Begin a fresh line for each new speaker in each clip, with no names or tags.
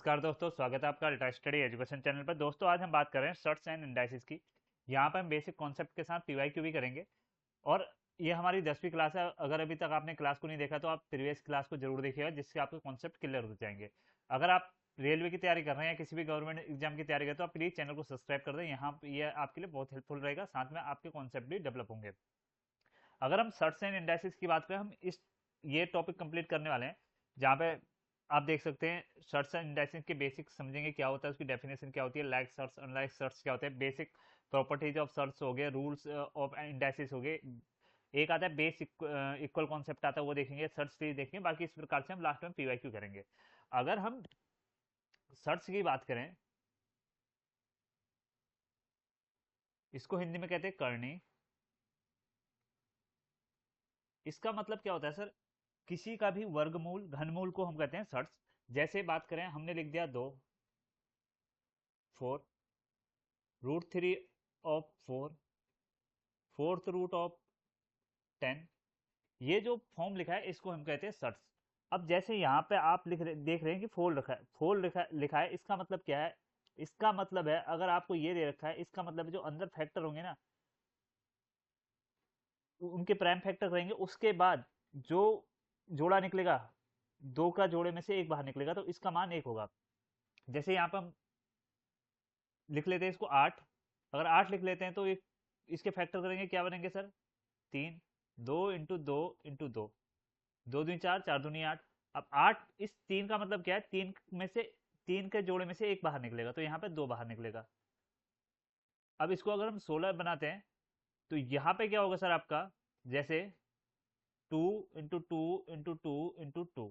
नमस्कार दोस्तों, स्वागत है आपका अल्ट्रा स्टडी एजुकेशन चैनल पर। दोस्तों आज हम बात कर रहे हैं सर्ट्स एंड इंडाइसिस की। यहाँ पर हम बेसिक कॉन्सेप्ट के साथ पीवाईक्यू भी करेंगे। और ये हमारी 10वीं क्लास है। अगर अभी तक आपने क्लास को नहीं देखा तो आप प्रीवियस क्लास को जरूर देखिएगा, जिससे आपके कॉन्सेप्ट क्लियर हो जाएंगे। अगर आप रेलवे की तैयारी कर रहे हैं या किसी भी गवर्नमेंट एग्जाम की तैयारी कर रहे हैं तो आप प्लीज चैनल को सब्सक्राइब कर दें। यहाँ ये आपके लिए बहुत हेल्पफुल रहेगा, साथ में आपके कॉन्सेप्ट भी डेवलप होंगे। अगर हम सर्ट्स एंड इंडाइसिस की बात करें, हम इस ये टॉपिक कंप्लीट करने वाले हैं जहाँ पे आप देख सकते हैं सर्ट्स एंड इंडाइसिस के बेसिक समझेंगे, क्या होता है, उसकी डेफिनेशन क्या होती है, लाइक सर्ट्स अनलाइक सर्ट्स क्या होते हैं, बेसिक प्रॉपर्टीज ऑफ सर्ट्स हो गए, रूल्स ऑफ इंडाइसिस हो गए। एक आता है बेस इक्वल कॉन्सेप्ट आता है, वो देखेंगे, सर्च सीरीज देखेंगे। बाकी इस प्रकार से हम लास्ट में पीवाईक्यू करेंगे। अगर हम सर्च की बात करें, इसको हिंदी में कहते हैं करनी। इसका मतलब क्या होता है सर? किसी का भी वर्गमूल घनमूल को हम कहते हैं सर्ट्स। जैसे बात करें, हमने लिख दिया 2 4 √3 ऑफ 4 फोर्थ रूट ऑफ 10। ये जो फॉर्म लिखा है इसको हम कहते हैं सर्ट्स। अब जैसे यहाँ पे आप देख रहे हैं कि फोर लिखा है, लिखा है, इसका मतलब क्या है? इसका मतलब है, अगर आपको ये दे रखा है, इसका मतलब है जो अंदर फैक्टर होंगे ना, उनके प्राइम फैक्टर रहेंगे, उसके बाद जो जोड़ा निकलेगा, दो का जोड़े में से एक बाहर निकलेगा, तो इसका मान 1 होगा। जैसे यहाँ पे हम लिख लेते हैं इसको 8। अगर 8 लिख लेते हैं तो इसके फैक्टर करेंगे, क्या बनेंगे सर? 3। 2 × 2 × 2, 2 दूनी 4, 4 दूनी 8। अब 8, इस 3 का मतलब क्या है? 3 में से, 3 के जोड़े में से एक बाहर निकलेगा, तो यहाँ पे 2 बाहर निकलेगा। अब इसको अगर हम 16 बनाते हैं तो यहाँ पे क्या होगा सर आपका? जैसे 2 × 2 × 2 × 2,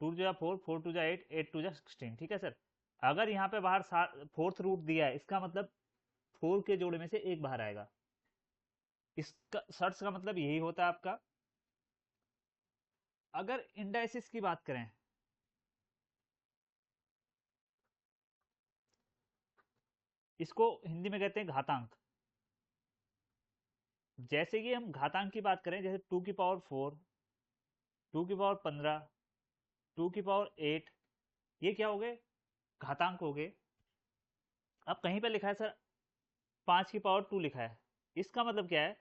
2 जा 4, 4 2 जा 8, 8 2 जा 16। ठीक है सर। अगर यहाँ पे बाहर फोर्थ रूट दिया है, इसका मतलब 4 के जोड़े में से एक बाहर आएगा। इसका सर्च का मतलब यही होता है आपका। अगर इंडाइसिस की बात करें, इसको हिंदी में कहते हैं घातांक। जैसे कि हम घातांक की बात करें, जैसे 2 की पावर 4, 2 की पावर 15, 2 की पावर 8, ये क्या हो गए? घातांक हो गए। अब कहीं पर लिखा है सर 5 की पावर 2 लिखा है, इसका मतलब क्या है?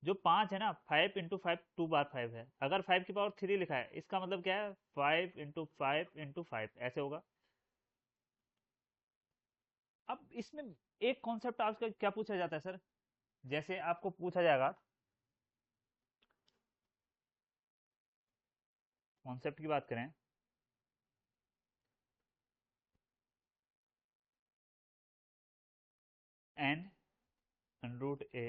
जो 5 है ना, 5 × 5 2 बार 5 है। अगर 5 की पावर 3 लिखा है, इसका मतलब क्या है? 5 × 5 × 5 ऐसे होगा। अब इसमें एक कॉन्सेप्ट आजकल क्या पूछा जाता है सर? जैसे आपको पूछा जाएगा, कॉन्सेप्ट की बात करें, n√a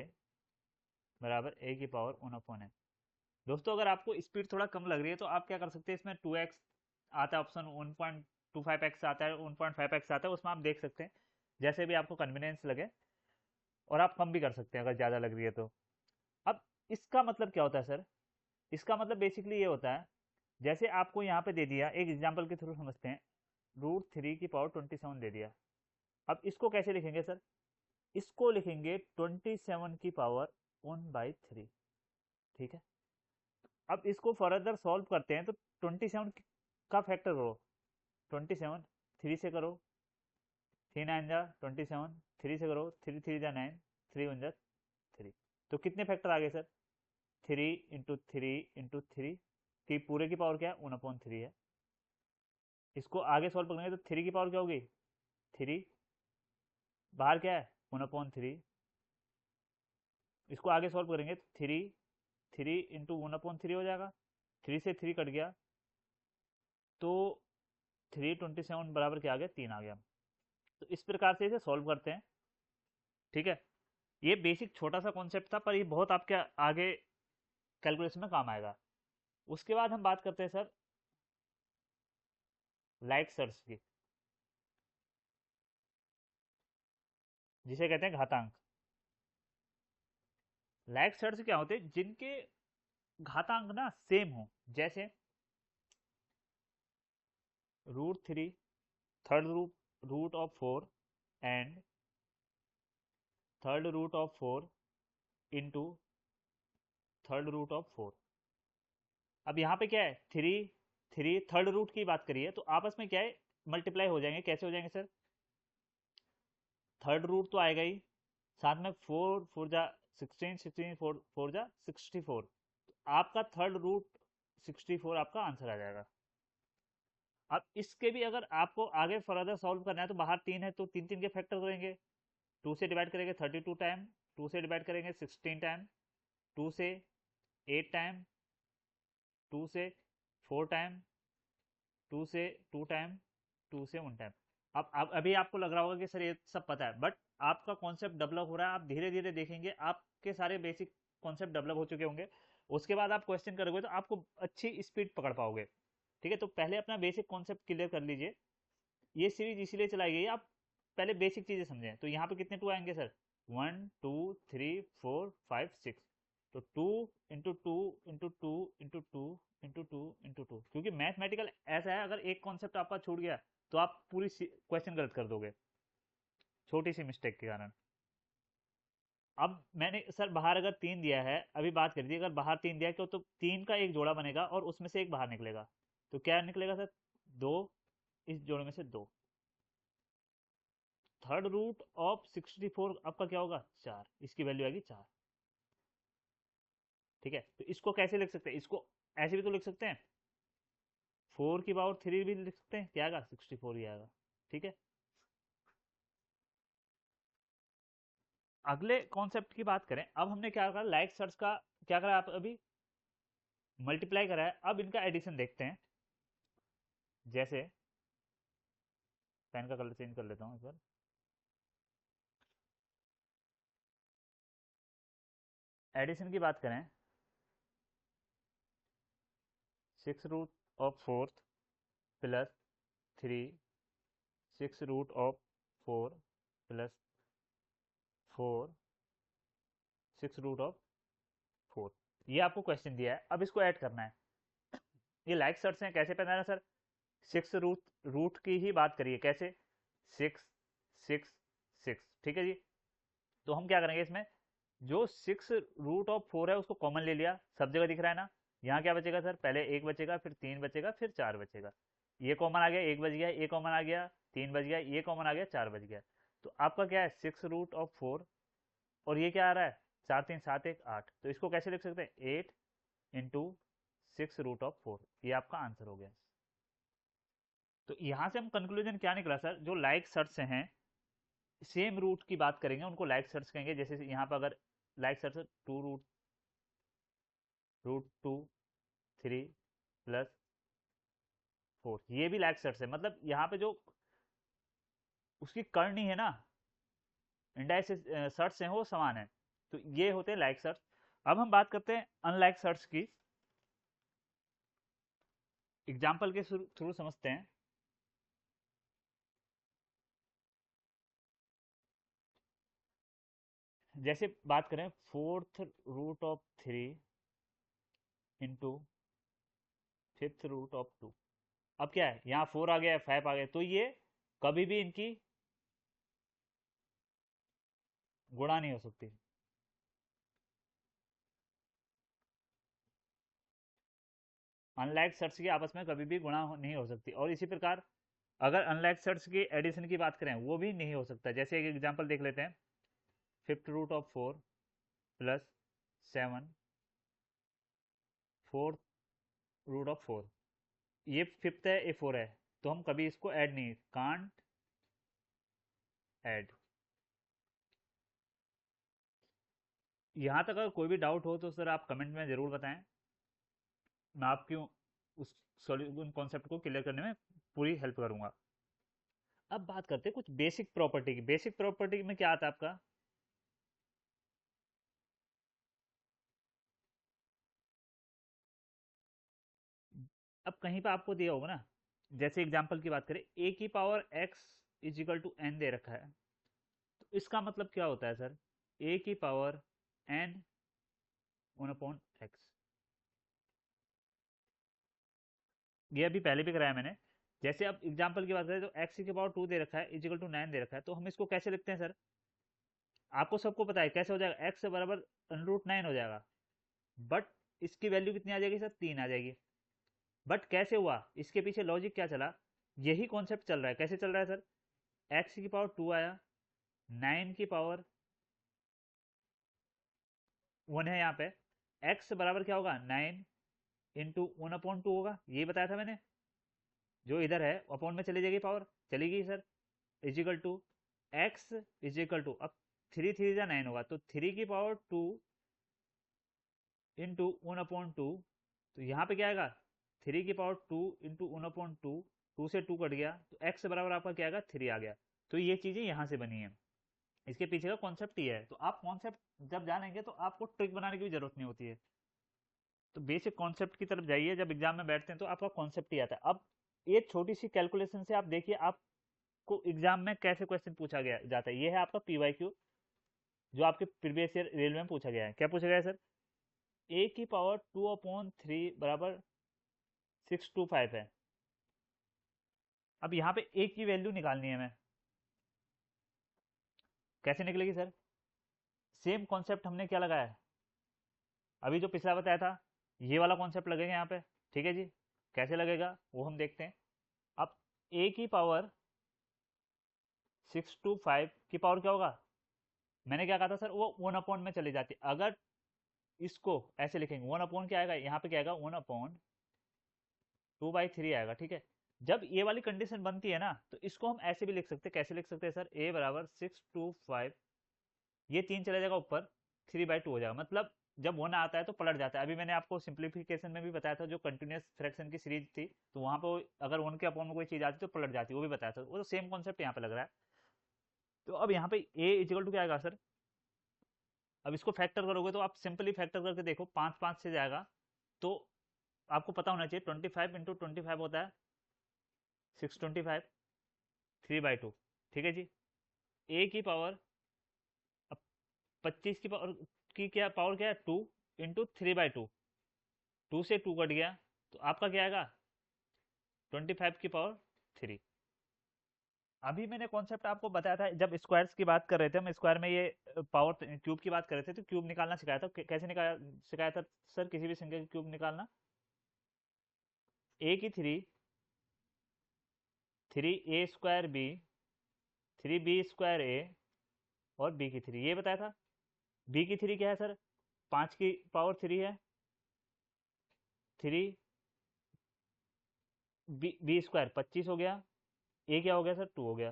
बराबर a⁴ दोस्तों अगर आपको स्पीड थोड़ा कम लग रही है तो आप क्या कर सकते हैं, इसमें 2x आता है ऑप्शन, 1.25x आता है, 1.5x आता है, उसमें आप देख सकते हैं जैसे भी आपको कन्वीनियंस लगे। और आप कम भी कर सकते हैं अगर ज़्यादा लग रही है तो। अब इसका मतलब क्या होता है सर? इसका मतलब बेसिकली ये होता है, जैसे आपको यहाँ पे दे दिया, एक एग्जाम्पल के थ्रू समझते हैं, √3 की पावर 27 दे दिया। अब इसको कैसे लिखेंगे सर? इसको लिखेंगे 27 की पावर 1/3। ठीक है। अब इसको फर्दर सॉल्व करते हैं तो 27 का फैक्टर करो, 27 3 से करो, 3 9 जा 27, 3 से करो, 3 3 जा 9, 3 1 जा 3। तो कितने फैक्टर आ गए सर? 3 × 3 × 3 की पूरे की पावर क्या है? 1/3 है। इसको आगे सॉल्व करेंगे तो 3 की पावर क्या होगी? 3, बाहर क्या है? 1/3। इसको आगे सॉल्व करेंगे तो 3 × 1/3 हो जाएगा। 3 से 3 कट गया तो 327 बराबर क्या आ गया? 3 आ गया। तो इस प्रकार से इसे सॉल्व करते हैं। ठीक है। ये बेसिक छोटा सा कॉन्सेप्ट था, पर ये बहुत आपके आगे कैलकुलेशन में काम आएगा। उसके बाद हम बात करते हैं सर लाइक सर्च की, जिसे कहते हैं घातांक। लाइक सर्च क्या होते हैं? जिनके घातांक ना सेम हो। जैसे √3 third root of 4 and third root of 4 into third root of 4। अब यहाँ पे क्या है? 3 3 थर्ड रूट की बात करिए तो आपस में क्या है? मल्टीप्लाई हो जाएंगे। कैसे हो जाएंगे सर? थर्ड रूट तो आएगा ही, साथ में 4 4 जा 16, 16 4 4 जा 64। आपका थर्ड रूट 64 आपका आंसर आ जाएगा। अब इसके भी अगर आपको आगे फर्दर सॉल्व करना है तो बाहर 3 है तो 3 3 के फैक्टर करेंगे। 2 से डिवाइड करेंगे 32 टाइम, 2 से डिवाइड करेंगे 16 टाइम, 2 से 8 टाइम, 2 से 4 टाइम, 2 से 2 टाइम, 2 से 1 टाइम। अब अभी आपको लग रहा होगा कि सर ये सब पता है, बट आपका कॉन्सेप्ट डेवलप हो रहा है। आप धीरे धीरे देखेंगे आपके सारे बेसिक कॉन्सेप्ट डेवलप हो चुके होंगे। उसके बाद आप क्वेश्चन करोगे तो आपको अच्छी स्पीड पकड़ पाओगे। ठीक है, तो पहले अपना बेसिक कॉन्सेप्ट क्लियर कर लीजिए। ये सीरीज इसीलिए चलाई गई है आप पहले बेसिक चीजें समझें। तो यहाँ पे कितने टू आएंगे सर? 1 2 3 4 5 6। तो 2 × 2 × 2 × 2 × 2 × 2, क्योंकि मैथमेटिकल ऐसा है, अगर एक कॉन्सेप्ट आपका छूट गया तो आप पूरी क्वेश्चन गलत कर दोगे छोटी सी मिस्टेक के कारण। अब मैंने सर बाहर अगर 3 दिया है, अभी बात कर दी, अगर बाहर 3 दिया है तो 3 का एक जोड़ा बनेगा और उसमें से एक बाहर निकलेगा। तो क्या निकलेगा सर? 2, इस जोड़े में से 2। थर्ड रूट ऑफ 64 आपका क्या होगा? 4। इसकी वैल्यू आएगी 4। ठीक है, तो इसको कैसे लिख सकते हैं? इसको ऐसे भी तो लिख सकते हैं, 4 की पावर 3 भी लिख सकते हैं। क्या आएगा? 64 ही आएगा। ठीक है, अगले कॉन्सेप्ट की बात करें। अब हमने क्या करा, लाइक सर्च का क्या करा, आप अभी मल्टीप्लाई करा है। अब इनका एडिशन देखते हैं। जैसे पेन का कलर चेंज कर लेता हूँ इस बार। एडिशन की बात करें, 6 root of 4 plus 3, 6 root of 4 plus 4, 6 root of 4। ये आपको क्वेश्चन दिया है, अब इसको ऐड करना है। ये लाइक सर्च हैं, कैसे पहना है सर? 6 रूट रूट की ही बात करिए, कैसे? 6 6 6। ठीक है जी, तो हम क्या करेंगे इसमें, जो 6 रूट ऑफ 4 है उसको कॉमन ले लिया, सब जगह दिख रहा है ना। यहाँ क्या बचेगा सर? पहले 1 बचेगा, फिर 3 बचेगा, फिर 4 बचेगा। ये कॉमन आ गया, 1 बच गया, ये कॉमन आ गया, 3 बच गया, ये कॉमन आ गया, 4 बच गया। तो आपका क्या है? 6 रूट ऑफ 4। और ये क्या आ रहा है? 4 3 7 1 8। तो इसको कैसे लिख सकते हैं? 8 × 6 रूट ऑफ 4। ये आपका आंसर हो गया। तो यहां से हम कंक्लूजन क्या निकला सर? जो लाइक सर्च से हैं, सेम रूट की बात करेंगे उनको लाइक सर्च कहेंगे। जैसे यहाँ पर अगर लाइक सर्च 2 रूट 3 प्लस 4, ये भी लाइक सर्च है। मतलब यहाँ पे जो उसकी करनी है ना, इंडाइस सर्च है वो समान है। तो ये होते हैं लाइक सर्च। अब हम बात करते हैं अनलाइक सर्च की। एग्जाम्पल के थ्रू समझते हैं। जैसे बात करें 4th root of 3 into 5th root of 2। अब क्या है, यहाँ 4 आ गया, 5 आ गया, तो ये कभी भी इनकी गुणा नहीं हो सकती। अनलाइक सर्च की आपस में कभी भी गुणा नहीं हो सकती। और इसी प्रकार अगर अनलाइक सर्च की एडिशन की बात करें, वो भी नहीं हो सकता। जैसे एक एग्जांपल देख लेते हैं, 5th root of 4 plus 7, 4th root of 4। ये 5th है, ये 4 है, तो हम कभी इसको ऐड नहीं, कांट ऐड। यहाँ तक अगर कोई भी डाउट हो तो सर आप कमेंट में ज़रूर बताएं, मैं आपकी उस उन कॉन्सेप्ट को क्लियर करने में पूरी हेल्प करूंगा। अब बात करते हैं कुछ बेसिक प्रॉपर्टी की। बेसिक प्रॉपर्टी में क्या आता है आपका? अब कहीं पर आपको दिया होगा ना, जैसे एग्जांपल की बात करें, a⁴x = n दे रखा है। तो इसका मतलब क्या होता है सर? a⁴n 1/x। ये अभी पहले भी कराया मैंने। जैसे अब एग्जांपल की बात करें तो x⁴2 दे रखा है, = 9 दे रखा है, तो हम इसको कैसे लिखते हैं सर? आपको सबको पता है कैसे हो जाएगा, x बराबर √9 हो जाएगा। बट इसकी वैल्यू कितनी आ जाएगी सर? 3 आ जाएगी। बट कैसे हुआ, इसके पीछे लॉजिक क्या चला? यही कॉन्सेप्ट चल रहा है। कैसे चल रहा है सर? एक्स की पावर 2 आया, 9 की पावर 1 है यहाँ पे। एक्स बराबर क्या होगा? 9 इंटू 1/2 होगा, यही बताया था मैंने। जो इधर है अपॉन में चली जाएगी पावर, चली गई sir. Is equal to x is equal to, अब 3 3 जा 9 होगा, तो 3 की पावर 2 इंटू 1/2। तो यहाँ पे क्या आएगा? 3 की पावर 2 इंटू 1/2, 2 से 2 कट गया, तो एक्स बराबर आपका क्या आएगा? 3 आ गया। तो ये चीज़ें यहाँ से बनी है, इसके पीछे का कॉन्सेप्ट ये है। तो आप कॉन्सेप्ट जब जानेंगे तो आपको ट्रिक बनाने की भी जरूरत नहीं होती है। तो बेसिक कॉन्सेप्ट की तरफ जाइए, जब एग्जाम में बैठते हैं तो आपका कॉन्सेप्ट ही आता है। अब ये छोटी सी कैलकुलेशन से आप देखिए आपको एग्जाम में कैसे क्वेश्चन पूछा गया जाता है। ये है आपका पीवाईक्यू, जो आपके प्रीवियस ईयर रेलवे में पूछा गया है। क्या पूछा गया है सर? ए की पावर 2/3 बराबर 625 है। अब यहाँ पे ए की वैल्यू निकालनी है हमें। कैसे निकलेगी सर? सेम कॉन्सेप्ट हमने क्या लगाया है, अभी जो पिछला बताया था, ये वाला कॉन्सेप्ट लगेगा यहाँ पे। ठीक है जी, कैसे लगेगा वो हम देखते हैं। अब ए की पावर 625 की पावर क्या होगा? मैंने क्या कहा था सर? वो 1/, में चली जाती। अगर इसको ऐसे लिखेंगे, 1/, क्या आएगा यहाँ पे? क्या आएगा? 1/2/3 आएगा। ठीक है, जब ये वाली कंडीशन बनती है ना, तो इसको हम ऐसे भी लिख सकते हैं। कैसे लिख सकते हैं सर? ए बराबर 625, ये 3 चला जाएगा ऊपर, 3/2 हो जाएगा। मतलब जब 1 आता है तो पलट जाता है। अभी मैंने आपको सिंप्लीफिकेशन में भी बताया था, जो कंटिन्यूस फ्रैक्शन की सीरीज थी, तो वहां पर अगर 1 के अपॉन में कोई चीज आती तो पलट जाती, वो भी बताया था। वो तो सेम कॉन्सेप्ट यहाँ पे लग रहा है। तो अब यहाँ पे ए इजिकल टू क्या आएगा सर? अब इसको फैक्टर करोगे तो आप सिंपली फैक्टर करके देखो, 5 5 से जाएगा। तो आपको पता होना चाहिए 25 इंटू 25 होता है 625, 3/2। ठीक है जी। ए की पावर, अब 25 की पावर की क्या पावर क्या है? 2 इंटू 3/2, 2 से 2 कट गया, तो आपका क्या आएगा? 25 की पावर 3। अभी मैंने कॉन्सेप्ट आपको बताया था, जब स्क्वायर्स की बात कर रहे थे हम, स्क्वायर में ये पावर क्यूब की बात कर रहे थे, तो क्यूब निकालना सिखाया था। कैसे निकाला सिखाया था सर? किसी भी संख्या की क्यूब निकालना, ए की 3, 3a² b, 3b² a, और बी की 3, ये बताया था। बी की 3 क्या है सर? 5 की पावर 3 है, 3 b² 25 हो गया। ए क्या हो गया सर? 2 हो गया।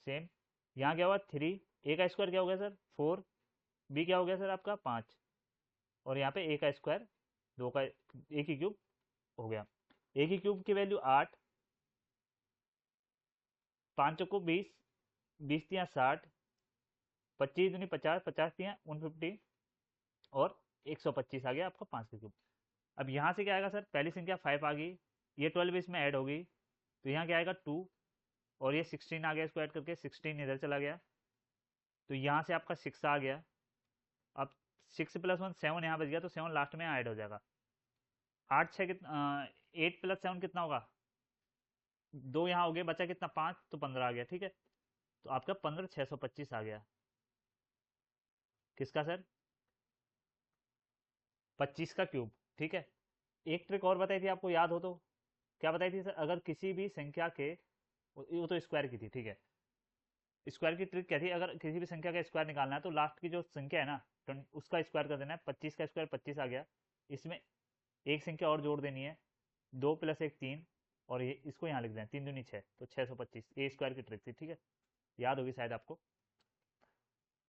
सेम यहाँ क्या हुआ? 3, ए का स्क्वायर क्या हो गया सर? 4, बी क्या हो गया सर आपका? 5, और यहाँ पे ए का स्क्वायर 2 का, ए की क्यूब हो गया। ए की क्यूब की वैल्यू 8, 5 को 20, 20 तियाँ 60, 25 दूनी 50, 50 तियाँ 150, और 125 आ गया आपका 5 की क्यूब। अब यहाँ से क्या आएगा सर? पहली संख्या 5 आ गई, ये 12 इसमें ऐड होगी, तो यहाँ क्या आएगा? 2, और ये 16 आ गया, इसको ऐड करके 16 इधर चला गया, तो यहाँ से आपका 6 आ गया। अब 6 + 1 7 यहाँ बच गया, तो 7 लास्ट में ऐड हो जाएगा। 8 6 कितना, 8 + 7 कितना होगा? 2 यहाँ हो गया, बचा कितना? 5, तो 15 आ गया। ठीक है, तो आपका 15 625 आ गया। किसका सर? 25 का क्यूब। ठीक है, एक ट्रिक और बताई थी आपको, याद हो तो? क्या बताई थी सर? अगर किसी भी संख्या के, वो तो स्क्वायर की थी, ठीक है, स्क्वायर की ट्रिक क्या थी? अगर किसी भी संख्या का स्क्वायर निकालना है, तो लास्ट की जो संख्या है ना, उसका स्क्वायर कर देना है। 25 का स्क्वायर 25 आ गया, इसमें एक संख्या और जोड़ देनी है, 2 + 1 3, और ये इसको यहाँ लिख दें, 3 दूनी 6, तो 625। ये स्क्वायर की ट्रिक थी। ठीक है, याद होगी शायद आपको।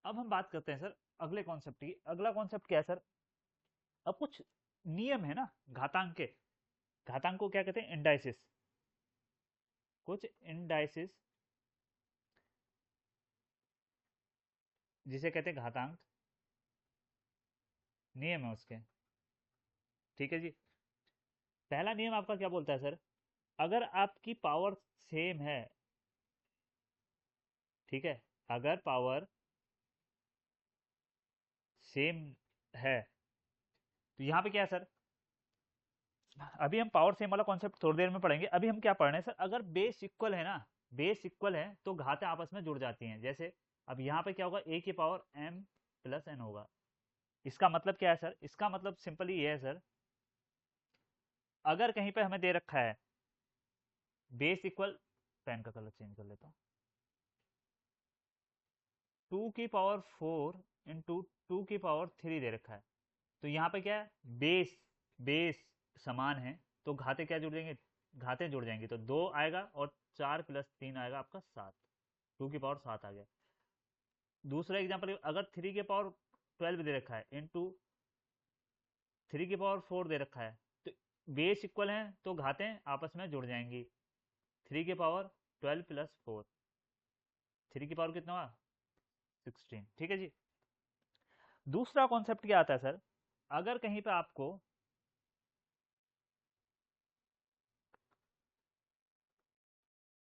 अब हम बात करते हैं सर अगले कॉन्सेप्ट की। अगला कॉन्सेप्ट क्या है सर? अब कुछ नियम है ना घातांक के। घातांक को क्या कहते हैं? इंडाइसिस। कुछ इंडाइसिस जिसे कहते हैं घातांक, नियम है उसके। ठीक है जी, पहला नियम आपका क्या बोलता है सर? अगर आपकी पावर सेम है, ठीक है, अगर पावर सेम है, तो यहाँ पे क्या है सर? अभी हम पावर सेम वाला कॉन्सेप्ट थोड़ी देर में पढ़ेंगे। अभी हम क्या पढ़ रहे हैं सर? अगर बेस इक्वल है ना, बेस इक्वल है, तो घातें आपस में जुड़ जाती हैं। जैसे अब यहाँ पे क्या होगा? ए की पावर m + n होगा। इसका मतलब क्या है सर? इसका मतलब सिंपली ये है सर, अगर कहीं पे हमें दे रखा है बेस इक्वल, पेन का कलर चेंज कर लेता हूँ, 2 की पावर 4 इंटू 2 की पावर 3 दे रखा है। तो यहाँ पे क्या है, बेस बेस समान है तो घाते क्या जुड़ जाएंगे, घाते जुड़ जाएंगे, तो 2 आएगा और 4 + 3 आएगा आपका 7, 2 की पावर 7 आ गया। दूसरा एग्जाम्पल, अगर 3 की पावर 12 दे रखा है इंटू 3 की पावर 4 दे रखा है, तो बेस इक्वल है तो घातें आपस में जुड़ जाएंगी। 3 की पावर 12 + 4, 3 की पावर कितना हुआ, 16। ठीक है जी। दूसरा कॉन्सेप्ट क्या आता है सर, अगर कहीं पे आपको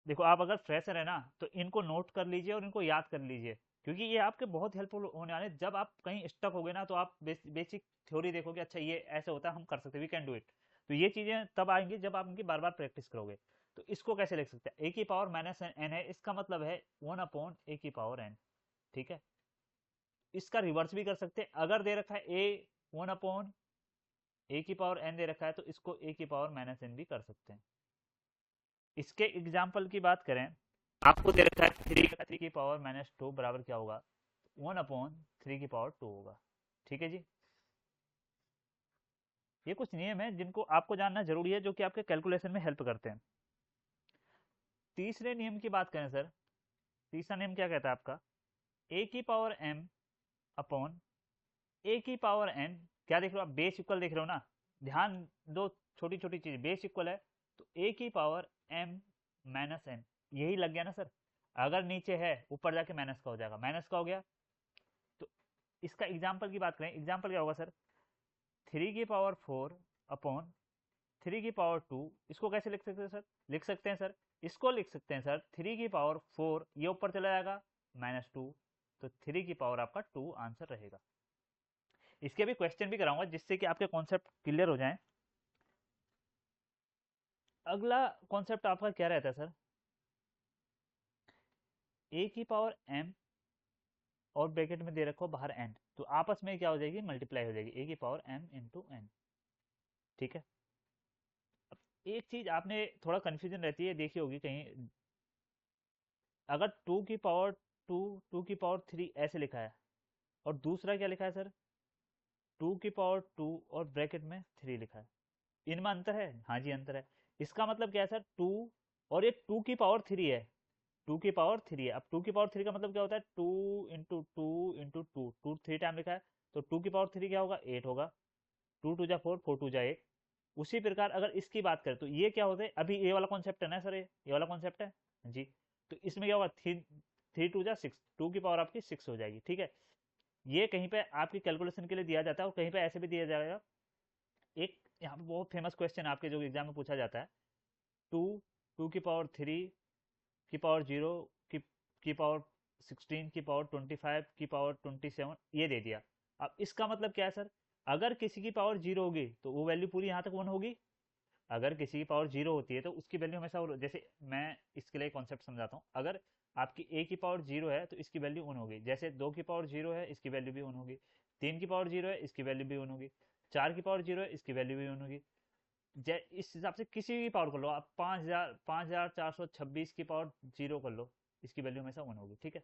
देखो, आप अगर फ्रेशर है ना तो इनको नोट कर लीजिए और इनको याद कर लीजिए, क्योंकि ये आपके बहुत हेल्पफुल होने वाले हैं। जब आप कहीं स्टक हो गए ना तो आप बेसिक थ्योरी देखोगे, अच्छा ये ऐसे होता है, हम कर सकते हैं, वी कैन डू इट। तो ये चीजें तब आएंगी जब आप इनकी बार बार प्रैक्टिस करोगे। तो इसको कैसे लिख सकते हैं, A की पावर-n है, इसका मतलब है 1/A की पावर n। ठीक है, इसका रिवर्स भी कर सकते हैं, अगर दे रखा है A 1/A की पावर n दे रखा है तो इसको A की पावर-n भी कर सकते हैं। इसके एग्जाम्पल की बात करें, आपको दे रखा है 3 की पावर-2 बराबर क्या होगा, 1/3 की पावर 2 होगा। ठीक है जी। ये कुछ नियम है जिनको आपको जानना जरूरी है, जो कि आपके कैलकुलेशन में हेल्प करते हैं। तीसरे नियम की बात करें सर, तीसरा नियम क्या कहता है आपका, A की पावर m/A की पावर n, क्या देख रहे हो आप, बेस इक्वल देख रहे हो ना, ध्यान दो, छोटी छोटी चीज, बेस इक्वल है तो A की पावर m-n, यही लग गया ना सर। अगर नीचे है ऊपर जाके माइनस का हो जाएगा, माइनस का हो गया। तो इसका एग्जाम्पल की बात करें, एग्जाम्पल क्या होगा सर, 3 की पावर 4/3 की पावर 2, इसको कैसे लिख सकते हैं सर, लिख सकते हैं सर, इसको लिख सकते हैं सर 3 की पावर 4, ये ऊपर चला जाएगा -2, तो 3 की पावर आपका 2 आंसर रहेगा। इसके भी क्वेश्चन भी कराऊंगा जिससे कि आपके कॉन्सेप्ट क्लियर हो जाएं। अगला कॉन्सेप्ट आपका क्या रहता है सर, A की पावर m और ब्रैकेट में दे रखो बाहर n, तो आपस में क्या हो जाएगी, मल्टीप्लाई हो जाएगी, A की पावर m × n। ठीक है। अब एक चीज आपने थोड़ा कंफ्यूजन रहती है, देखी होगी कहीं, अगर 2 की पावर 3 ऐसे लिखा है और दूसरा क्या लिखा है सर, 2 की पावर 2 और ब्रैकेट में 3 लिखा है, इनमें अंतर है, हाँ जी अंतर है। इसका मतलब क्या है सर, 2 और ये 2 की पावर 3 है, 2 की पावर 3 है। अब 2 की पावर 3 का मतलब क्या होता है, 2 × 2 × 2, 2 3 टाइम लिखा है, तो 2 की पावर 3 क्या होगा, 8 होगा, 2 2 जा 4, 4 2 जा 8। उसी प्रकार अगर इसकी बात करें तो ये क्या होता है, अभी ये वाला कॉन्सेप्ट है ना सर, ये वाला कॉन्सेप्ट है जी। तो इसमें क्या होगा, 3 3 2 जा 6, 2 की पावर आपकी 6 हो जाएगी। ठीक है, ये कहीं पे आपकी कैलकुलेशन के लिए दिया जाता है और कहीं पे ऐसे भी दिया जाएगा। एक यहाँ पे बहुत फेमस क्वेश्चन आपके जो एग्जाम में पूछा जाता है, 2 2 की पावर 3 की पावर 0 की पावर 16 की पावर 25 की पावर 27 ये दे दिया। अब इसका मतलब क्या है सर, अगर किसी की पावर 0 होगी तो वो वैल्यू पूरी यहाँ तक 1 होगी, अगर किसी की पावर 0 होती है तो उसकी वैल्यू हमेशा जैसे मैं इसके लिए कॉन्सेप्ट समझाता हूँ, अगर आपकी A की पावर 0 है तो इसकी वैल्यू 1 होगी, जैसे 2 की पावर 0 है इसकी वैल्यू भी 1 होगी, 3 की पावर 0 है इसकी वैल्यू भी 1 होगी, 4 की पावर 0 है इसकी वैल्यू भी 1 होगी। इस हिसाब से किसी भी पावर कर लो आप, 5426 की पावर 0 कर लो, इसकी वैल्यू हमेशा 1 होगी। ठीक है,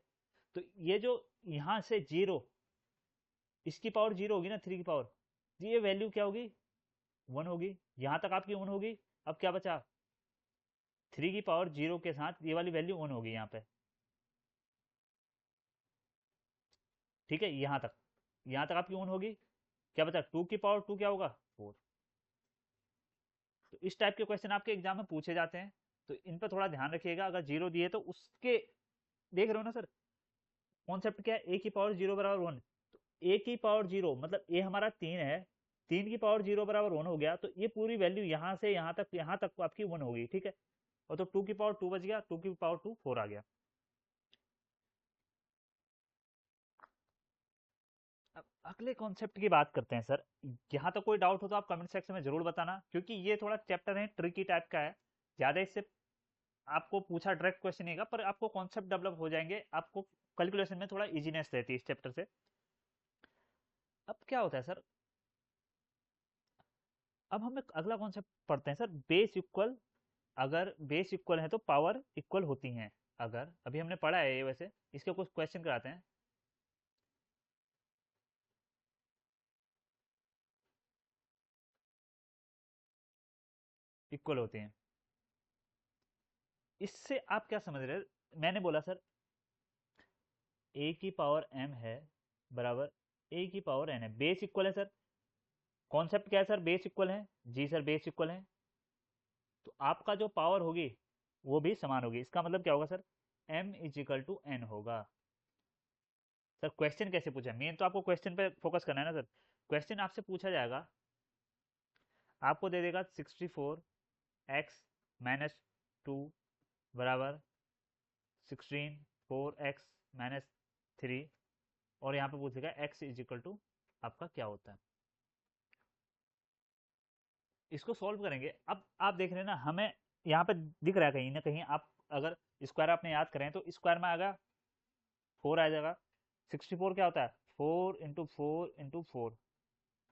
तो ये जो यहाँ से 0, इसकी पावर 0 होगी ना, 3 की पावर, तो ये वैल्यू क्या होगी, 1 होगी, यहाँ तक आपकी 1 होगी। अब क्या बचा, 3 की पावर 0 के साथ ये वाली वैल्यू 1 होगी यहाँ पे। ठीक है, यहाँ तक आपकी 1 होगी, क्या बचा, 2 की पावर 2 क्या होगा, 4। तो इस टाइप के क्वेश्चन आपके एग्जाम में पूछे जाते हैं, तो इन पर थोड़ा ध्यान रखिएगा। अगर 0 दिए तो उसके, देख रहे हो ना सर, कॉन्सेप्ट क्या है, A की पावर 0 = 1, तो A की पावर 0 मतलब ए हमारा 3 है, 3 की पावर 0 = 1 हो गया, तो ये पूरी वैल्यू यहाँ से यहाँ तक आपकी 1 होगी। ठीक है, और तो 2 की पावर 2 बच गया, 2 की पावर 2 4 आ गया। अब अगले कॉन्सेप्ट की बात करते हैं सर, यहाँ तक कोई डाउट हो तो आप कमेंट सेक्शन में जरूर बताना, क्योंकि ये थोड़ा चैप्टर है ट्रिकी टाइप का है, ज्यादा इससे आपको पूछा डायरेक्ट क्वेश्चन नहीं, पर आपको कॉन्सेप्ट डेवलप हो जाएंगे, आपको कैलकुलेशन में थोड़ा इजीनेस रहती है इस चैप्टर से। अब क्या होता है सर, अब हम एक अगला कॉन्सेप्ट पढ़ते हैं सर, बेस इक्वल अगर बेस इक्वल है तो पावर इक्वल होती हैं। अगर अभी हमने पढ़ा है ये, वैसे इसके कुछ क्वेश्चन कराते हैं। इक्वल होती हैं, इससे आप क्या समझ रहे हैं? मैंने बोला सर ए की पावर m है बराबर ए की पावर n है, बेस इक्वल है सर। कॉन्सेप्ट क्या है सर? बेस इक्वल है। जी सर बेस इक्वल है, तो आपका जो पावर होगी वो भी समान होगी। इसका मतलब क्या होगा sir? m is equal to n होगा। सर क्वेश्चन कैसे पूछा? मेन तो आपको क्वेश्चन पे फोकस करना है ना सर। क्वेश्चन आपसे पूछा जाएगा, आपको दे देगा 64x-2 बराबर 16 4x-3, और यहाँ पे पूछेगा x इज इक्वल टू आपका क्या होता है। इसको सॉल्व करेंगे। अब आप देख रहे हैं ना, हमें यहाँ पे दिख रहा है कहीं ना कहीं, आप अगर स्क्वायर आपने याद करें तो स्क्वायर में आएगा 4 आ जाएगा। 64 क्या होता है? 4 × 4 × 4,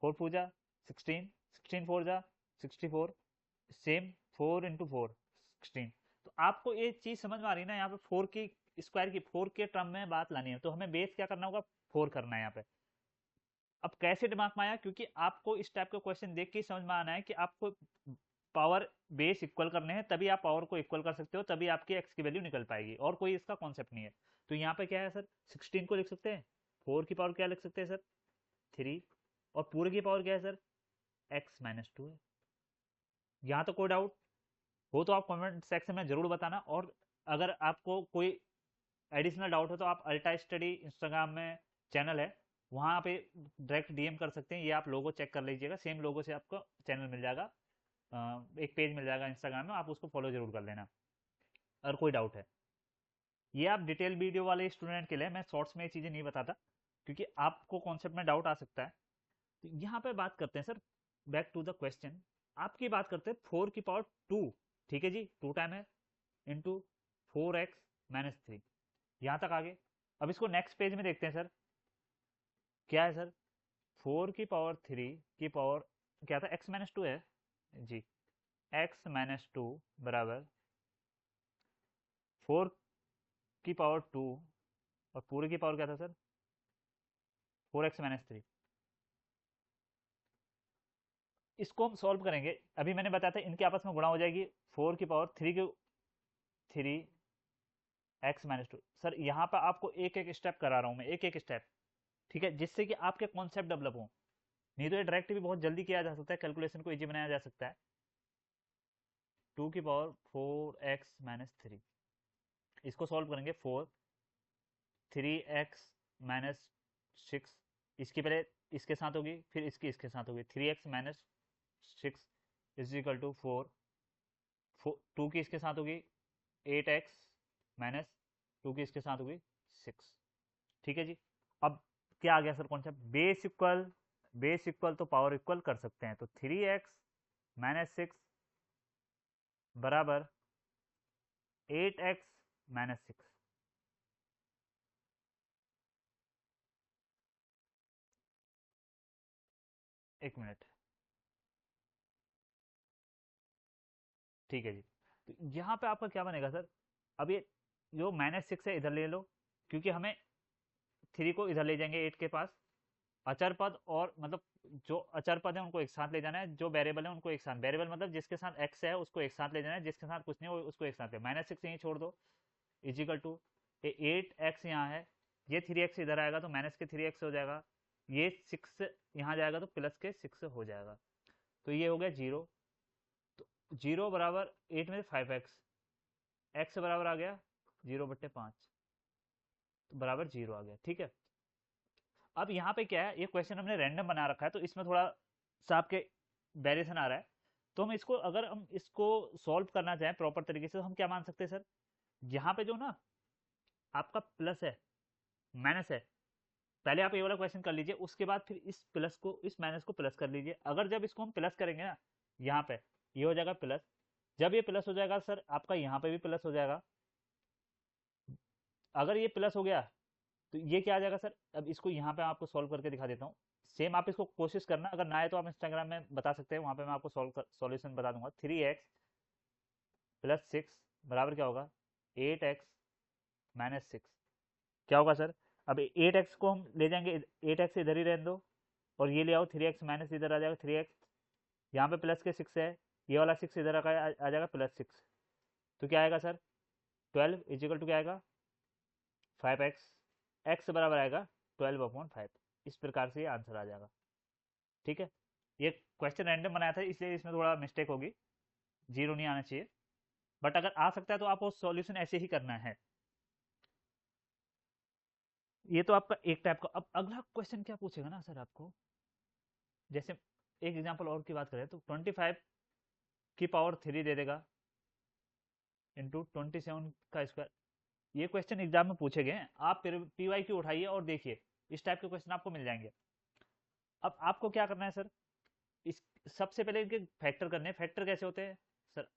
4 पूजा 16, 16 4 जा 64, सेम 4 × 4 16। तो आपको ये चीज समझ में आ रही है ना, यहाँ पे 4 की स्क्वायर की 4 के टर्म में बात लानी है, तो हमें बेस क्या करना होगा? 4 करना है यहाँ पे। अब कैसे दिमाग में आया? क्योंकि आपको इस टाइप का क्वेश्चन देख के समझ में आना है कि आपको पावर बेस इक्वल करने हैं, तभी आप पावर को इक्वल कर सकते हो, तभी आपकी एक्स की वैल्यू निकल पाएगी, और कोई इसका कॉन्सेप्ट नहीं है। तो यहाँ पे क्या है सर? 16 को लिख सकते हैं, 4 की पावर क्या लिख सकते हैं सर? 3, और पूरे की पावर क्या है सर? x-2 है। यहाँ तो कोई डाउट हो तो आप कमेंट सेक्शन में जरूर बताना, और अगर आपको कोई एडिशनल डाउट हो तो आप अल्टा स्टडी इंस्टाग्राम में चैनल है, वहाँ पे डायरेक्ट डीएम कर सकते हैं। ये आप लोगो चेक कर लीजिएगा, सेम लोगो से आपको चैनल मिल जाएगा, एक पेज मिल जाएगा इंस्टाग्राम में, आप उसको फॉलो जरूर कर लेना अगर कोई डाउट है। ये आप डिटेल वीडियो वाले स्टूडेंट के लिए, मैं शॉर्ट्स में ये चीज़ें नहीं बताता क्योंकि आपको कॉन्सेप्ट में डाउट आ सकता है। तो यहाँ पे बात करते हैं sir, back to the question. आपकी बात करते हैं 4 की पावर 2, ठीक है जी, 2 टाइम है, इंटू 4x-3, यहाँ तक आगे। अब इसको नेक्स्ट पेज में देखते हैं सर, क्या है सर? 4 की पावर 3 की पावर क्या था? x-2 है जी, x-2 बराबर 4 की पावर 2, और पूरे की पावर क्या था सर? 4x-3। इसको हम सॉल्व करेंगे, अभी मैंने बताया था इनके आपस में गुणा हो जाएगी, 4 की पावर 3 की 3x-2। सर यहाँ पर आपको एक एक स्टेप करा रहा हूँ मैं, एक एक स्टेप, ठीक है, जिससे कि आपके कॉन्सेप्ट डेवलप हो। नहीं तो ये डायरेक्ट भी बहुत जल्दी किया जा सकता है, कैलकुलेशन को इजी बनाया जा सकता है। 2 की पावर 4x-3, इसको सॉल्व करेंगे। 4 3x-6, इसकी पहले इसके साथ होगी, फिर इसकी इसके साथ होगी, 3x-6 इज इक्वल टू 4, 2 की इसके साथ होगी 8x-2 की इसके साथ होगी 6, ठीक है जी। अब क्या आ गया sir concept? Base equal, base equal तो पावर इक्वल कर सकते हैं, तो 3x-6 बराबर 8x-6। एक मिनट, ठीक है जी। तो यहाँ पे आपका क्या बनेगा सर? अब ये जो -6 है इधर ले लो, क्योंकि हमें 3 को इधर ले जाएंगे 8 के पास। अचर पद और मतलब जो अचर पद है उनको एक साथ ले जाना है, जो वेरिएबल है उनको एक साथ, वेरिएबल मतलब जिसके साथ x है उसको एक साथ ले जाना है, जिसके साथ कुछ नहीं हो उसको एक साथ ले। -6 यहीं छोड़ दो, इजिकल टू 8x यहाँ है, ये 3x इधर आएगा तो माइनस के 3x हो जाएगा, ये 6 यहाँ जाएगा तो प्लस के 6 हो जाएगा, तो ये हो गया 0। तो 0 बराबर 8 में 5x, x बराबर आ गया 0/5, तो बराबर 0 आ गया, ठीक है। अब यहाँ पे क्या है, ये क्वेश्चन हमने रैंडम बना रखा है तो इसमें थोड़ा सा आपके वेरिएशन आ रहा है, तो हम इसको अगर हम इसको सॉल्व करना चाहें प्रॉपर तरीके से तो हम क्या मान सकते हैं सर? यहाँ पे जो ना आपका प्लस है माइनस है, पहले आप ये वाला क्वेश्चन कर लीजिए, उसके बाद फिर इस प्लस को इस माइनस को प्लस कर लीजिए। अगर जब इसको हम प्लस करेंगे ना, यहाँ पे ये हो जाएगा प्लस, जब ये प्लस हो जाएगा सर आपका यहाँ पे भी प्लस हो जाएगा। अगर ये प्लस हो गया तो ये क्या आ जाएगा सर? अब इसको यहाँ पे आपको सॉल्व करके दिखा देता हूँ, सेम आप इसको कोशिश करना, अगर ना आए तो आप इंस्टाग्राम में बता सकते हैं, वहाँ पे मैं आपको सॉल्यूशन बता दूंगा। 3x प्लस 6 बराबर क्या होगा 8x माइनस 6। क्या होगा सर, अब 8x को हम ले जाएंगे, 8x इधर ही रहने दो, और ये ले आओ 3x माइनस इधर आ जाएगा 3x, यहाँ पे प्लस के 6 है, ये वाला 6 इधर आ जाएगा प्लस 6। तो क्या आएगा सर 12 इजिकल टू क्या आएगा 5x, x बराबर आएगा 12/5। इस प्रकार से ये आंसर आ जाएगा। ठीक है, ये क्वेश्चन रैंडम बनाया था इसलिए इसमें थोड़ा मिस्टेक होगी, जीरो नहीं आना चाहिए, बट अगर आ सकता है तो आपको सॉल्यूशन ऐसे ही करना है। ये तो आपका एक टाइप का। अब अगला क्वेश्चन क्या पूछेगा ना सर आपको, जैसे एक एग्जांपल और की बात करें तो 25 की पावर 3 दे देगा इंटू 27 का स्क्वायर। ये क्वेश्चन एग्जाम में पूछे गए हैं, आप फिर पीवाई क्यू उठाइए और देखिए इस टाइप के क्वेश्चन आपको मिल जाएंगे। अब आपको क्या करना है सर, इस सबसे पहले इनके फैक्टर करने हैं। फैक्टर कैसे होते हैं सर,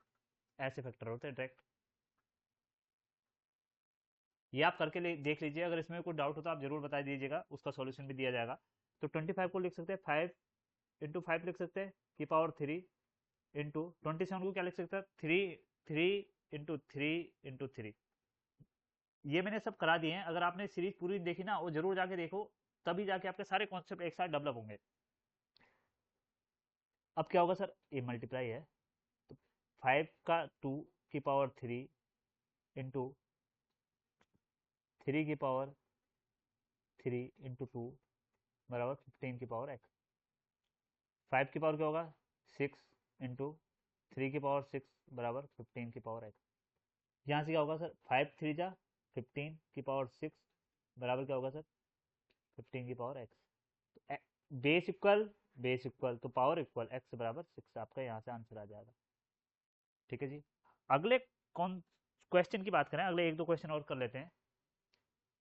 ऐसे फैक्टर होते हैं डायरेक्ट। ये आप करके देख लीजिए, अगर इसमें कोई डाउट हो तो आप जरूर बता दीजिएगा, उसका सॉल्यूशन भी दिया जाएगा। तो 25 को लिख सकते हैं 5 इंटू 5 लिख सकते हैं की पावर 3 इंटू 27 को क्या लिख सकते हैं 3 इंटू 3 ये मैंने सब करा दिए हैं। अगर आपने सीरीज पूरी देखी ना, वो जरूर जाके देखो, तभी जाके आपके सारे कॉन्सेप्ट एक साथ डेवलप होंगे। अब क्या होगा सर, ये मल्टीप्लाई है तो 5 का 2 की पावर 3 इंटू 3 की पावर 3 इंटू 2 बराबर 15 की पावर x। 5 की पावर क्या होगा 6 इंटू 3 की पावर 6 बराबर 15 की पावर x। यहाँ से क्या होगा सर 5 3 जा 15 की पावर 6 बराबर क्या होगा सर 15 की पावर x। तो बेस इक्वल तो पावर इक्वल x बराबर 6, आपका यहाँ से आंसर आ जाएगा। ठीक है जी, अगले कौन क्वेश्चन की बात करें, अगले एक दो क्वेश्चन और कर लेते हैं।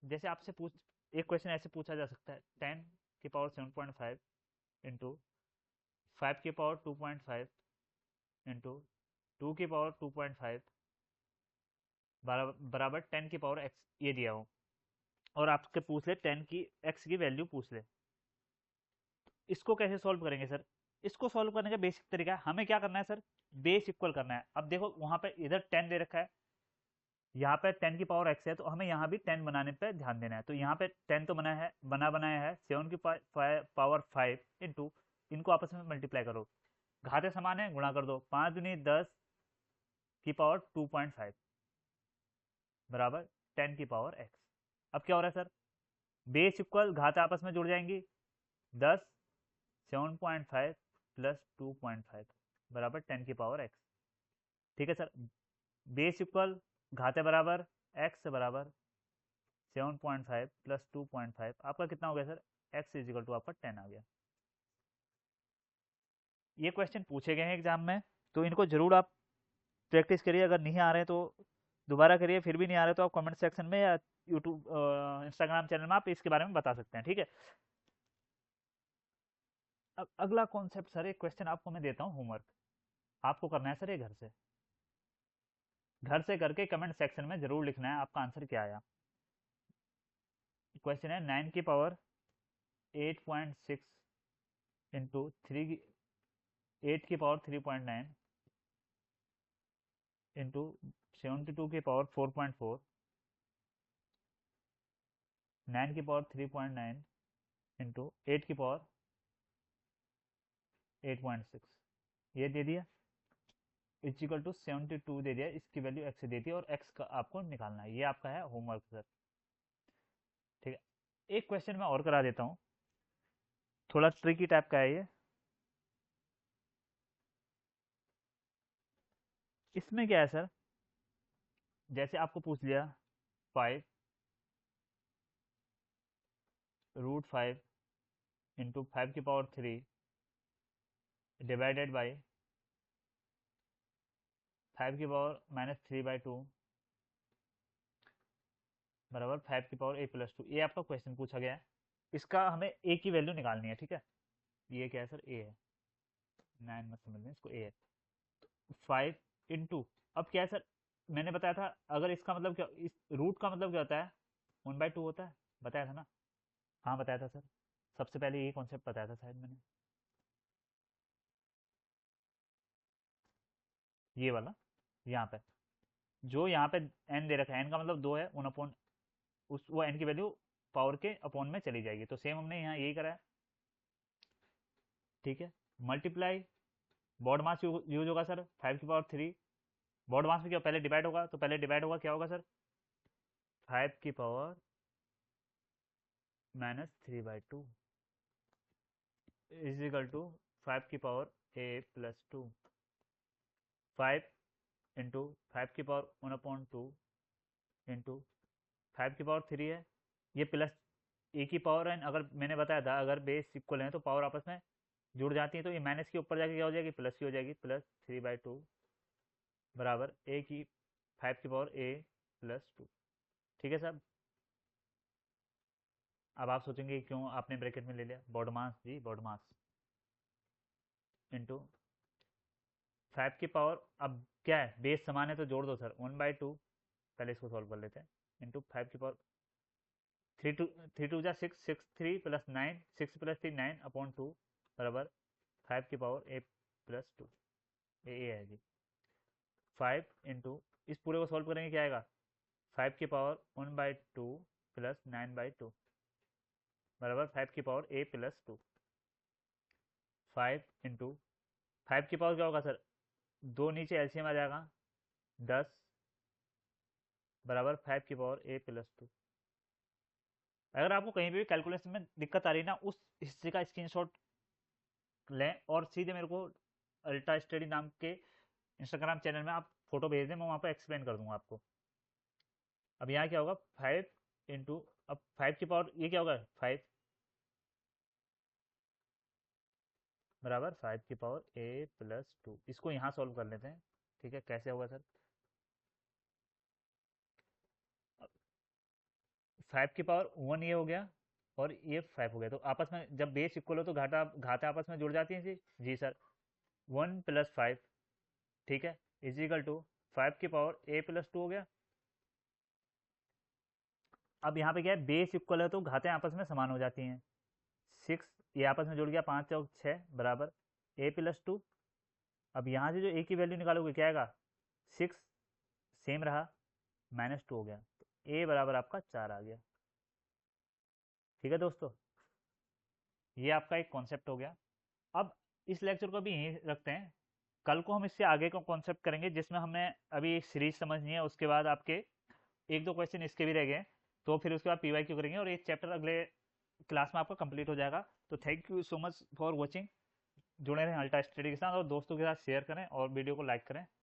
जैसे आपसे पूछ एक क्वेश्चन ऐसे पूछा जा सकता है 10 की पावर 7.5 इंटू 5 की पावर 2.5 इंटू 2 की पावर 2.5 बराबर 10 की पावर x, ये दिया हो और आपके पूछ ले 10 की x की वैल्यू पूछ ले। इसको कैसे सॉल्व करेंगे सर, इसको सॉल्व करने का बेसिक तरीका है, हमें क्या करना है सर बेस इक्वल करना है। अब देखो वहां पे इधर 10 दे रखा है, यहाँ पे 10 की पावर x है, तो हमें यहाँ भी 10 बनाने पे ध्यान देना है। तो यहाँ पे 10 तो बनाया है 7 की पावर 5 इंटू, इनको आपस में मल्टीप्लाई करो, घाते समान है गुणा कर दो, 5 दूनी 10 की पावर 2.5 बराबर 10 की पावर x। अब क्या हो रहा है सर, बेस इक्वल घाते आपस में जुड़ जाएंगी, 10 7.5 प्लस 2.5 बराबर 10 की पावर x। ठीक है सर, बेस इक्वल घाते बराबर x बराबर 7.5 प्लस 2.5, आपका कितना हो गया sir x is equal to आपका 10 आ गया। ये क्वेश्चन पूछे गए हैं एग्जाम में, तो इनको जरूर आप प्रैक्टिस करिए। अगर नहीं आ रहे तो दोबारा करिए, फिर भी नहीं आ रहे तो आप कमेंट सेक्शन में या यूट्यूब इंस्टाग्राम चैनल में आप इसके बारे में बता सकते हैं। ठीक है, अब अगला कॉन्सेप्ट सर, एक क्वेश्चन आपको मैं देता हूँ होमवर्क, आपको करना है सर ये घर से करके कमेंट सेक्शन में जरूर लिखना है आपका आंसर क्या आया। क्वेश्चन है 9 की पावर 8.6 इंटू 8 की पावर 3.9 इंटू 72 की पावर 4.4, 9 की पावर 3.9 इंटू 8 की पावर 8.6, ये दे दिया इक्वल टू 72 दे दिया, इसकी वैल्यू x दे दी और x का आपको निकालना है। ये आपका है होमवर्क सर। ठीक है, एक क्वेश्चन मैं और करा देता हूँ, थोड़ा ट्रिकी टाइप का है ये। इसमें क्या है सर, जैसे आपको पूछ लिया 5 रूट 5 इंटू 5 की पावर 3 डिवाइडेड बाई 5 की पावर -3/2 बराबर 5 की पावर a+2, ये आपका क्वेश्चन पूछा गया है। इसका हमें a की वैल्यू निकालनी है। ठीक है, ये क्या है सर, a है, 9 मत समझ लें इसको, a है 5 इंटू, अब क्या है सर, मैंने बताया था अगर इसका मतलब क्या, इस रूट का मतलब क्या होता है 1/2 होता है, बताया था ना। हाँ बताया था सर, सबसे पहले ये कॉन्सेप्ट बताया था शायद मैंने, ये वाला यहाँ पे। जो यहाँ पे n दे रखा है, n का मतलब 2 है, 1 अपॉन उस वो n की वैल्यू पावर के अपॉन में चली जाएगी। तो सेम हमने यहाँ यही करा है, ठीक है। मल्टीप्लाई बॉड मास यूज होगा सर 5 की पावर 3। बॉड मास में क्या पहले डिवाइड होगा, तो पहले डिवाइड होगा, क्या होगा सर 5 की पावर -3/2 इज इक्वल टू 5 की पावर a+2। 5 इंटू 5 की पावर 1/2 इंटू 5 की पावर 3 है, ये प्लस ए की पावर है। अगर मैंने बताया था अगर बेस इक्वल है तो पावर आपस में जुड़ जाती है, तो ये माइनस के ऊपर जाके क्या हो जाएगी, प्लस की हो जाएगी। +3/2 बराबर ए की 5 की पावर a+2। ठीक है साहब। अब आप सोचेंगे क्यों आपने ब्रैकेट में ले लिया, बॉड मास जी, बॉड मास इंटू 5 की पावर, अब क्या है बेस समान है तो जोड़ दो सर 1/2, पहले इसको सॉल्व कर लेते हैं। इंटू 5 की पावर 3 2 6 6 3 + 9 6 + 3 9/2 बराबर 5 की पावर a+2 ये है जी। 5 इंटू इस पूरे को सॉल्व करेंगे क्या आएगा, 5 की पावर 1/2 + 9/2 बराबर 5 की पावर a+2। 5 इंटू 5 की पावर क्या होगा सर, 2 नीचे एलसीएम आ जाएगा 10 बराबर 5 की पावर a+2। अगर आपको कहीं भी कैलकुलेशन में दिक्कत आ रही है ना, उस हिस्से का स्क्रीनशॉट लें और सीधे मेरे को अल्ट्रा स्टडी नाम के इंस्टाग्राम चैनल में आप फोटो भेज दें, मैं वहाँ पर एक्सप्लेन कर दूंगा आपको। अब यहाँ क्या होगा 5 इंटू, अब 5 की पावर ये क्या होगा 5 बराबर 5 की पावर a+2। इसको यहाँ सॉल्व कर लेते हैं, ठीक है। कैसे होगा सर, 5 की पावर 1 ये हो गया और ये 5 हो गया, तो आपस में जब बेस इक्वल हो तो घाटा घाता आपस में जुड़ जाती हैं जी। जी सर, 1 + 5, ठीक है, इज इक्वल टू 5 की पावर a+2 हो गया। अब यहाँ पे क्या है, बेस इक्वल है तो घातें आपस में समान हो जाती हैं। 6 ये आपस में जुड़ गया, 5 चौक 6 बराबर a+2। अब यहाँ से जो a की वैल्यू निकालोगे क्या आएगा, 6 सेम रहा, -2 हो गया, तो a बराबर आपका 4 आ गया। ठीक है दोस्तों, ये आपका एक कॉन्सेप्ट हो गया। अब इस लेक्चर को भी यहीं रखते हैं, कल को हम इससे आगे का कॉन्सेप्ट करेंगे जिसमें हमें अभी एक सीरीज समझनी है, उसके बाद आपके 1 2 क्वेश्चन इसके भी रह गए, तो फिर उसके बाद पीवाईक्यू करेंगे और एक चैप्टर अगले क्लास में आपका कंप्लीट हो जाएगा। तो thank you so much for watching. जुड़े रहें अल्ट्रा स्टडी के साथ और दोस्तों के साथ शेयर करें और वीडियो को लाइक करें।